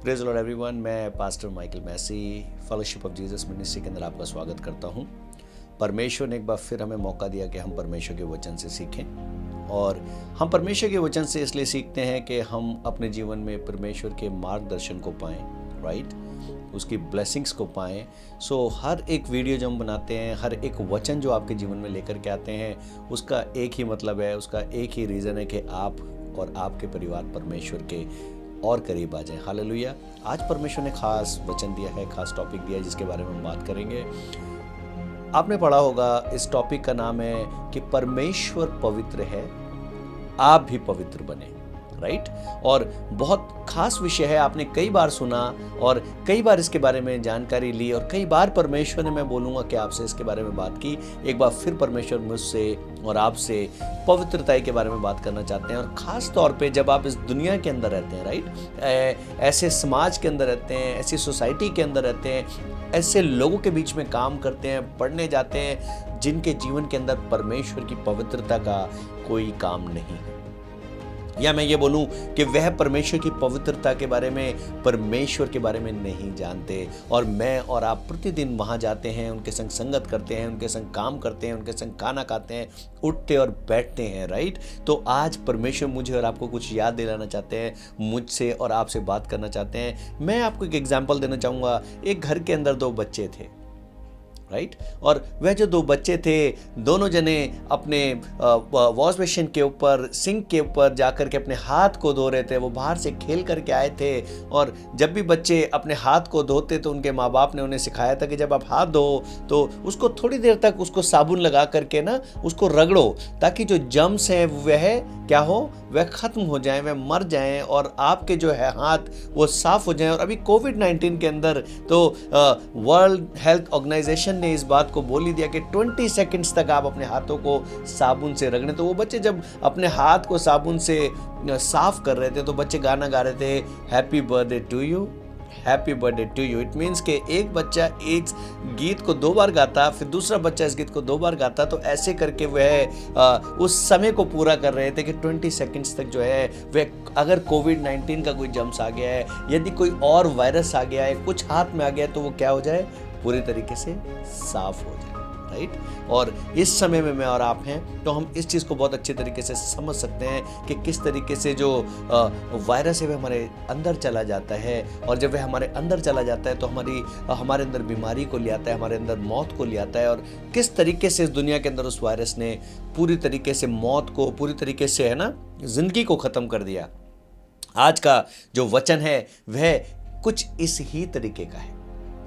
Praise lord everyone. मैं pastor Michael Massey fellowship of Jesus ministry के अंदर आपका स्वागत करता हूं। परमेश्वर ने एक बार फिर हमें मौका दिया कि हम परमेश्वर के वचन से सीखें, और हम परमेश्वर के वचन से इसलिए सीखते हैं कि हम अपने जीवन में परमेश्वर के मार्गदर्शन को पाएं, राइट, उसकी ब्लेसिंग्स को पाएं। सो हर एक वीडियो जो हम बनाते हैं, हर एक वचन जो आपके जीवन में लेकर के आते हैं, उसका एक ही मतलब है, उसका एक ही रीज़न है कि आप और आपके परिवार परमेश्वर के और करीब आ जाएं। हालेलुया। आज परमेश्वर ने खास वचन दिया है, खास टॉपिक दिया है जिसके बारे में हम बात करेंगे। आपने पढ़ा होगा, इस टॉपिक का नाम है कि परमेश्वर पवित्र है, आप भी पवित्र बने, राइट। और बहुत खास विषय है, आपने कई बार सुना और कई बार इसके बारे में जानकारी ली, और कई बार परमेश्वर ने, मैं बोलूँगा कि आपसे इसके बारे में बात की। एक बार फिर परमेश्वर मुझसे और आपसे पवित्रता के बारे में बात करना चाहते हैं। और ख़ास तौर पे जब आप इस दुनिया के अंदर रहते हैं, राइट, ऐसे समाज के अंदर रहते हैं, ऐसी सोसाइटी के अंदर रहते हैं, ऐसे लोगों के बीच में काम करते हैं, पढ़ने जाते हैं, जिनके जीवन के अंदर परमेश्वर की पवित्रता का कोई काम नहीं है, या मैं ये बोलूं कि वह परमेश्वर की पवित्रता के बारे में, परमेश्वर के बारे में नहीं जानते। और मैं और आप प्रतिदिन वहाँ जाते हैं, उनके संग संगत करते हैं, उनके संग काम करते हैं, उनके संग खाना खाते हैं, उठते और बैठते हैं, राइट। तो आज परमेश्वर मुझे और आपको कुछ याद दिलाना चाहते हैं, मुझसे और आपसे बात करना चाहते हैं। मैं आपको एक एग्जाम्पल देना चाहूँगा। एक घर के अंदर दो बच्चे थे, राइट, और वह जो दो बच्चे थे, दोनों जने अपने वॉश बेसिन के ऊपर, सिंक के ऊपर जाकर के अपने हाथ को धो रहे थे। वो बाहर से खेल करके आए थे, और जब भी बच्चे अपने हाथ को धोते तो उनके माँ बाप ने उन्हें सिखाया था कि जब आप हाथ धो तो उसको थोड़ी देर तक उसको साबुन लगा करके ना उसको रगड़ो, ताकि जो जर्म्स हैं वह क्या हो, वह खत्म हो जाएं, वह मर जाएं, और आपके जो है हाथ वो साफ हो जाएं। और अभी कोविड-19 के अंदर तो वर्ल्ड हेल्थ ऑर्गेनाइजेशन ने इस बात को बोल ही दिया कि 20 सेकंड्स तक आप अपने हाथों को साबुन से रगड़ें। तो वो बच्चे जब अपने हाथ को साबुन से साफ कर रहे थे तो बच्चे गाना गा रहे थे, happy birthday to you, happy birthday to you. It means कि एक बच्चा एक गीत को 2 बार गाता, फिर दूसरा बच्चा इस गीत को 2 बार गाता, तो ऐसे करके वह उस समय को पूरा कर रहे थे कि 20 सेकंड्स तक जो है वह, अगर कोविड-19 का कोई जम्स आ गया है, यदि कोई और वायरस आ गया है, कुछ हाथ में आ गया है, तो वो क्या हो जाए, पूरी तरीके से साफ हो जाए, राइट। और इस समय में मैं और आप हैं तो हम इस चीज़ को बहुत अच्छे तरीके से समझ सकते हैं कि किस तरीके से जो वायरस है वह हमारे अंदर चला जाता है, और जब वह हमारे अंदर चला जाता है तो हमारे अंदर बीमारी को ले आता है, हमारे अंदर मौत को ले आता है। और किस तरीके से इस दुनिया के अंदर उस वायरस ने पूरी तरीके से मौत को, पूरी तरीके से, है ना, जिंदगी को ख़त्म कर दिया। आज का जो वचन है वह कुछ इस ही तरीके का है।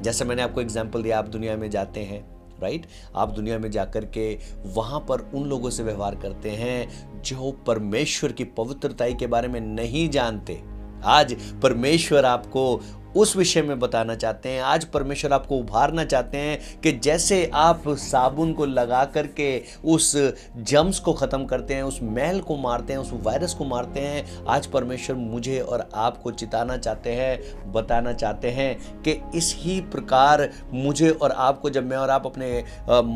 जैसे मैंने आपको एग्जाम्पल दिया, आप दुनिया में जाते हैं, राइट, आप दुनिया में जाकर के वहाँ पर उन लोगों से व्यवहार करते हैं जो परमेश्वर की पवित्रताई के बारे में नहीं जानते। आज परमेश्वर आपको उस विषय में बताना चाहते हैं। आज परमेश्वर आपको उभारना चाहते हैं कि जैसे आप साबुन को लगा करके उस जम्स को ख़त्म करते हैं, उस मैल को मारते हैं, उस वायरस को मारते हैं, आज परमेश्वर मुझे और आपको चिताना चाहते हैं, बताना चाहते हैं कि इस ही प्रकार मुझे और आपको, जब मैं और आप अपने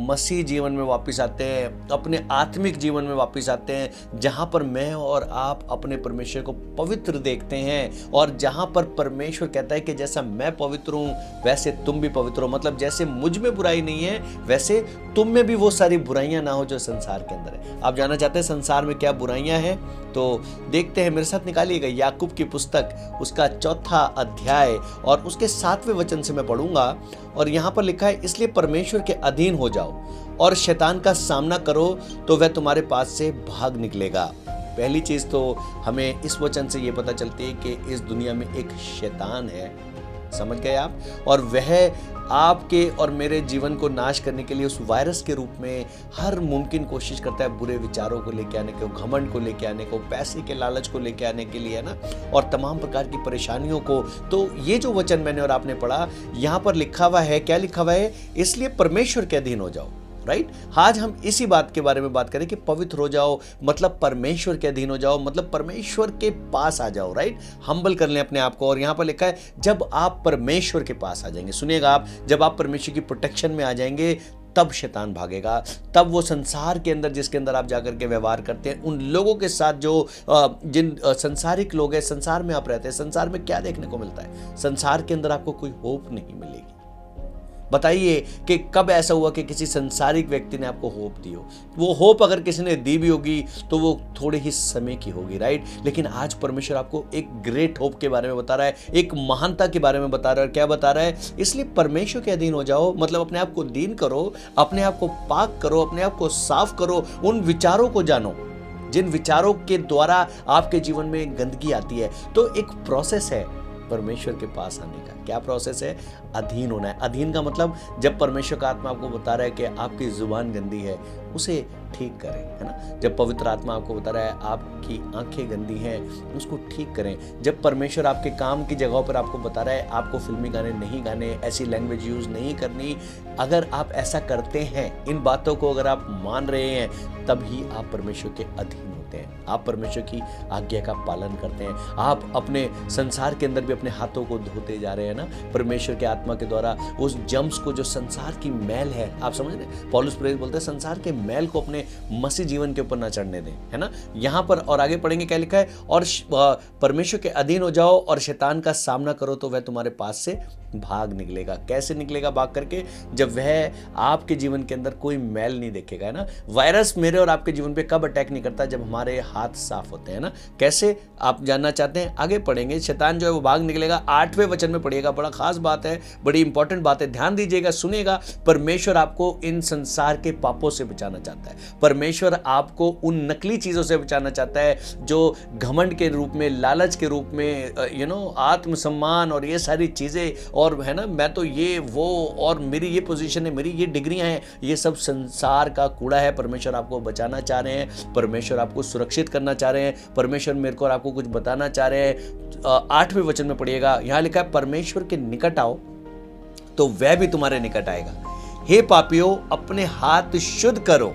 मसीह जीवन में वापस आते हैं, अपने आत्मिक जीवन में वापस आते हैं, जहाँ पर मैं और आप अपने परमेश्वर को पवित्र देखते हैं, और जहाँ पर परमेश्वर कहता है कि जैसा मैं पवित्र हूं वैसे तुम भी पवित्र हो, मतलब जैसे मुझ में बुराई नहीं है वैसे तुम में भी वो सारी बुराइयां ना हो जो संसार के अंदर है। आप जानना चाहते हैं संसार में क्या बुराइयां हैं, तो देखते हैं, मेरे साथ निकालिएगा याकूब की पुस्तक, उसका 4था अध्याय और उसके 7वें वचन से मैं पढ़ूंगा। और यहाँ पर लिखा है, इसलिए परमेश्वर के अधीन हो जाओ और शैतान का सामना करो तो वह तुम्हारे पास से भाग निकलेगा। पहली चीज़ तो हमें इस वचन से ये पता चलती है कि इस दुनिया में एक शैतान है, समझ गए आप, और वह आपके और मेरे जीवन को नाश करने के लिए उस वायरस के रूप में हर मुमकिन कोशिश करता है, बुरे विचारों को लेके आने को, घमंड को लेके आने को, पैसे के लालच को लेके आने के लिए, है ना, और तमाम प्रकार की परेशानियों को। तो ये जो वचन मैंने और आपने पढ़ा, यहाँ पर लिखा हुआ है, क्या लिखा हुआ है, इसलिए परमेश्वर के अधीन हो जाओ, राइट। आज हम इसी बात के बारे में बात करें कि पवित्र हो जाओ मतलब परमेश्वर के अधीन हो जाओ, मतलब परमेश्वर के पास आ जाओ, राइट। हम्बल कर लें अपने आप को। और यहाँ पर लिखा है, जब आप परमेश्वर के पास आ जाएंगे, सुनिएगा आप, जब आप परमेश्वर की प्रोटेक्शन में आ जाएंगे तब शैतान भागेगा। तब वो संसार के अंदर जिसके अंदर आप जाकर के व्यवहार करते हैं, उन लोगों के साथ जो जिन संसारिक लोग हैं, संसार में आप रहते हैं, संसार में क्या देखने को मिलता है? संसार के अंदर आपको कोई होप नहीं मिलेगी। बताइए कि कब ऐसा हुआ कि किसी संसारिक व्यक्ति ने आपको होप दी हो? वो होप अगर किसी ने दी भी होगी तो वो थोड़े ही समय की होगी, राइट? लेकिन आज परमेश्वर आपको एक ग्रेट होप के बारे में बता रहा है, एक महानता के बारे में बता रहा है। क्या बता रहा है? इसलिए परमेश्वर के अधीन हो जाओ, मतलब अपने आप को दीन करो, अपने आप को पाक करो, अपने आप को साफ करो, उन विचारों को जानो जिन विचारों के द्वारा आपके जीवन में गंदगी आती है। तो एक प्रोसेस है परमेश्वर के पास आने का। क्या प्रोसेस है? अधीन होना है। अधीन का मतलब जब परमेश्वर का आत्मा आपको बता रहा है कि आपकी जुबान गंदी है, उसे ठीक करें, है ना? जब पवित्र आत्मा आपको बता रहा है आपकी आंखें गंदी हैं, उसको ठीक करें। जब परमेश्वर आपके काम की जगहों पर आपको बता रहा है आपको फिल्मी गाने नहीं गाने, ऐसी लैंग्वेज यूज नहीं करनी, अगर आप ऐसा करते हैं, इन बातों को अगर आप मान रहे हैं, तभी आप परमेश्वर के अधीन होते हैं। आप परमेश्वर की आज्ञा का पालन करते हैं। आप अपने संसार के अंदर भी अपने हाथों को धोते जा रहे हैं ना, परमेश्वर के आत्मा के द्वारा। उस जम्स को, जो संसार की मैल है, आप समझ रहे? पौलुस प्रेरित बोलते हैं संसार के मैल को अपने मसीह जीवन के ऊपर ना चढ़ने दें, है ना? यहां पर और आगे पढ़ेंगे क्या लिखा है, और परमेश्वर के अधीन हो जाओ और शैतान का सामना करो तो वह तुम्हारे पास से भाग निकलेगा। कैसे निकलेगा भाग करके? जब वह आपके जीवन के अंदर कोई मैल नहीं देखेगा, है ना? वायरस मेरे और आपके जीवन पे कब अटैक नहीं करता? जब हमारे हाथ साफ होते हैं ना। कैसे आप जानना चाहते हैं? आगे पढ़ेंगे। शैतान जो है वो भाग निकलेगा। 8वें वचन में पढ़िएगा, बड़ा खास बात है, बड़ी इंपॉर्टेंट बात है, ध्यान दीजिएगा, सुनिएगा। परमेश्वर आपको इन संसार के पापों से बचाना चाहता है। परमेश्वर आपको उन नकली चीजों से बचाना चाहता है जो घमंड के रूप में, लालच के रूप में, आत्मसम्मान और ये सारी चीजें, और है ना, मैं तो ये वो, और मेरी ये पोजीशन है, मेरी ये डिग्रियां हैं, ये सब संसार का कूड़ा है। परमेश्वर आपको बचाना चाह रहे हैं, परमेश्वर आपको सुरक्षित करना चाह रहे हैं, परमेश्वर मेरे को और आपको कुछ बताना चाह रहे हैं। 8वें वचन में पढ़िएगा, यहां लिखा है परमेश्वर के निकट आओ तो वह भी तुम्हारे निकट आएगा। हे पापियों, अपने हाथ शुद्ध करो,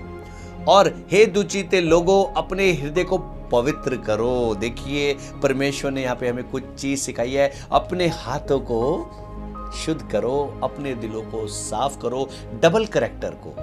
और हे दुचिते लोगों, अपने हृदय को पवित्र करो। देखिए, परमेश्वर ने यहाँ पे हमें कुछ चीज सिखाई है। अपने हाथों को शुद्ध करो, अपने दिलों को साफ करो, डबल करैक्टर को।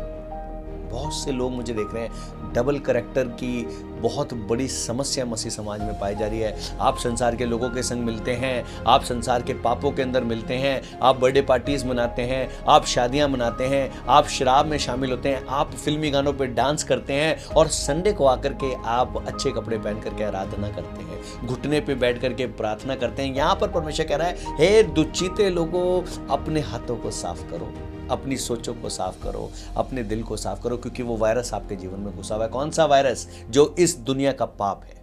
बहुत से लोग मुझे देख रहे हैं, डबल करैक्टर की बहुत बड़ी समस्या मसीह समाज में पाई जा रही है। आप संसार के लोगों के संग मिलते हैं, आप संसार के पापों के अंदर मिलते हैं, आप बर्थडे पार्टीज मनाते हैं, आप शादियां मनाते हैं, आप शराब में शामिल होते हैं, आप फिल्मी गानों पे डांस करते हैं, और संडे को आकर के आप अच्छे कपड़े पहन करके आराधना करते हैं, घुटने पे बैठ करके प्रार्थना करते हैं। यहाँ पर परमेश्वर कह रहा है, हे दुचिते लोगों, अपने हाथों को साफ करो, अपनी सोचों को साफ करो, अपने दिल को साफ करो, क्योंकि वो वायरस आपके जीवन में घुसा हुआ है। कौन सा वायरस? जो इस दुनिया का पाप है।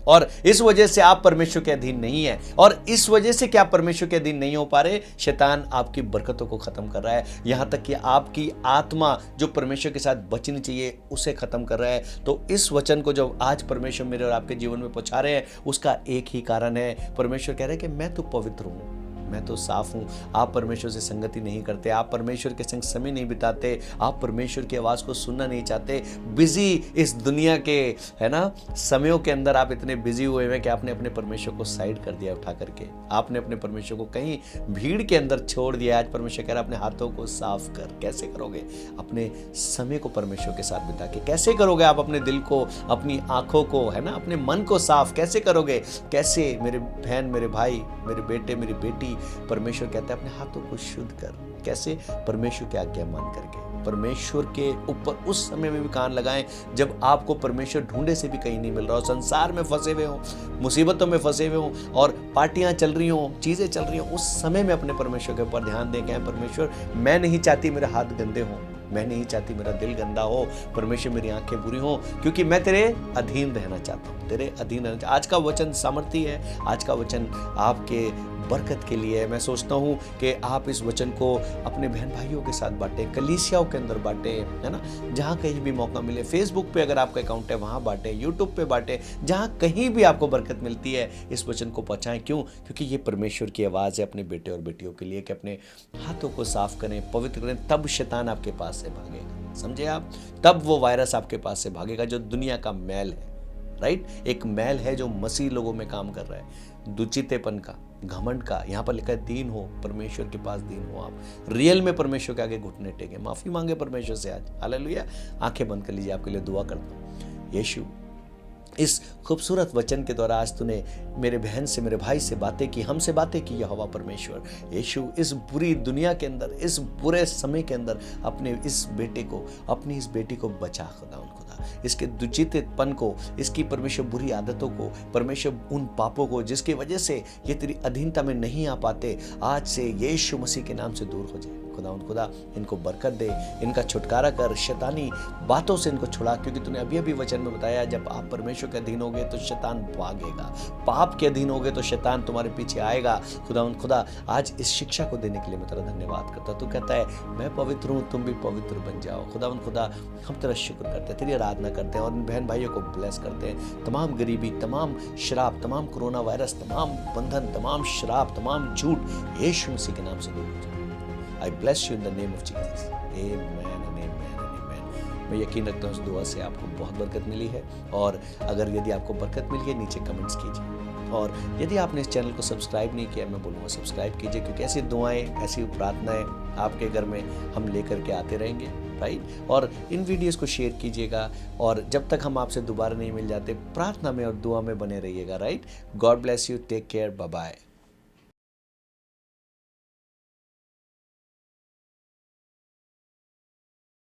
और इस वजह से आप परमेश्वर के अधीन नहीं है, और इस वजह से क्या परमेश्वर के अधीन नहीं हो पा रहे? शैतान आपकी बरकतों को खत्म कर रहा है, यहां तक कि आपकी आत्मा जो परमेश्वर के साथ बचनी चाहिए उसे खत्म कर रहा है। तो इस वचन को जो आज परमेश्वर मेरे और आपके जीवन में पहुंचा रहे हैं, उसका एक ही कारण है। परमेश्वर कह रहे हैं कि मैं तो पवित्र हूं, मैं तो साफ हूं। आप परमेश्वर से संगति नहीं करते, आप परमेश्वर के संग समय नहीं बिताते, आप परमेश्वर की आवाज को सुनना नहीं चाहते। बिजी इस दुनिया के, है ना, समयों के अंदर आप इतने बिजी हुए हैं कि आपने अपने परमेश्वर को साइड कर दिया उठा करके, आपने अपने परमेश्वर को कहीं भीड़ के अंदर छोड़ दिया। आज परमेश्वर कह रहा है अपने हाथों को साफ कर। कैसे करोगे? अपने समय को परमेश्वर के साथ बिता के। कैसे करोगे आप अपने दिल को, अपनी आंखों को, है ना, अपने मन को साफ कैसे करोगे? कैसे? मेरे बहन, मेरे भाई, मेरे बेटे, मेरी बेटी, परमेश्वर कहता है अपने हाथों को शुद्ध कर। कैसे? परमेश्वर की आज्ञा मान करके। परमेश्वर के ऊपर उस समय में भी कान लगाएं जब आपको परमेश्वर ढूंढे से भी कहीं नहीं मिल रहा हो, संसार में फंसे हुए हो, मुसीबतों में फंसे हुए हो, और पार्टियां चल रही हो, चीजें चल रही हो, उस समय में अपने परमेश्वर के ऊपर ध्यान दें कि परमेश्वर, मैं नहीं चाहती मेरे हाथ गंदे हों, मैं नहीं चाहती मेरा दिल गंदा हो, परमेश्वर मेरी आंखें बुरी हो, क्योंकि मैं तेरे अधीन रहना चाहता हूँ, तेरे अधीन रहना। आज का वचन सामर्थी है, आज का वचन आपके बरकत के लिए है। मैं सोचता हूँ कि आप इस वचन को अपने बहन भाइयों के साथ बांटें, कलीसियाओं के अंदर बांटें, है ना, जहाँ कहीं भी मौका मिले। फेसबुक पे अगर आपका अकाउंट है वहाँ बांटें, यूट्यूब पे बांटें, जहाँ कहीं भी आपको बरकत मिलती है इस वचन को पहुँचाएं। क्यों? क्योंकि ये परमेश्वर की आवाज़ है अपने बेटे और बेटियों के लिए कि अपने हाथों को साफ करें, पवित्र करें, तब शैतान आपके पास से भागेगा। समझे आप? तब वो वायरस आपके पास से भागेगा जो दुनिया का मैल है, राइट? एक मैल है जो मसीह लोगों में काम कर रहा है। दुचितेपन का, घमंड का। यहाँ पर लिखा है दीन हो, परमेश्वर के पास दीन हो आप, रियल में परमेश्वर के आगे घुटने टेके, माफी मांगे परमेश्वर से आज। हालेलुया। आंखें बंद कर लीजिए, आपके लिए दुआ करता हूँ। यीशु, इस खूबसूरत वचन के द्वारा आज तूने मेरे बहन से, मेरे भाई से बातें की, हमसे बातें की यहोवा परमेश्वर। यीशु, इस बुरी दुनिया के अंदर, इस बुरे समय के अंदर अपने इस बेटे को, अपनी इस बेटी को बचा खुदा, इसके दुचितपन को, इसकी परमेश्वर बुरी आदतों को, परमेश्वर उन पापों को जिसकी वजह से ये तेरी अधीनता में नहीं आ पाते, आज से यीशु मसीह के नाम से दूर हो जाए। खुदा इनको बरकत दे, इनका छुटकारा कर, शैतानी बातों से इनको छुड़ा, क्योंकि तूने अभी अभी वचन में बताया जब आप परमेश्वर के अधीन होगे तो शैतान भागेगा, पाप के अधीन होगे तो शैतान तुम्हारे पीछे आएगा। खुदा आज इस शिक्षा को देने के लिए मैं तेरा धन्यवाद करता। तू कहता है मैं पवित्र हूँ, तुम भी पवित्र बन जाओ। खुदा हम तेरा शुक्र करते हैं, तेरी आराधना करते हैं और इन बहन भाइयों को ब्लेस करते हैं। तमाम गरीबी, तमाम शराब, तमाम कोरोना वायरस, तमाम बंधन, तमाम शराब, तमाम झूठ यीशु मसीह के नाम से दूर हो जाए। I bless you in the name of Jesus. Amen and amen and amen. मैं यकीन रखता हूँ इस दुआ से आपको बहुत बरकत मिली है, और अगर यदि आपको बरकत मिली है नीचे कमेंट्स कीजिए, और यदि आपने इस चैनल को सब्सक्राइब नहीं किया, मैं बोलूँगा सब्सक्राइब कीजिए, क्योंकि ऐसी दुआएं, ऐसी प्रार्थनाएं आपके घर में हम लेकर के आते रहेंगे, राइट। और इन वीडियोस को शेयर कीजिएगा, और जब तक हम आपसे दोबारा नहीं मिल जाते, प्रार्थना में और दुआ में बने रहिएगा, right. God bless you, take care, bye bye.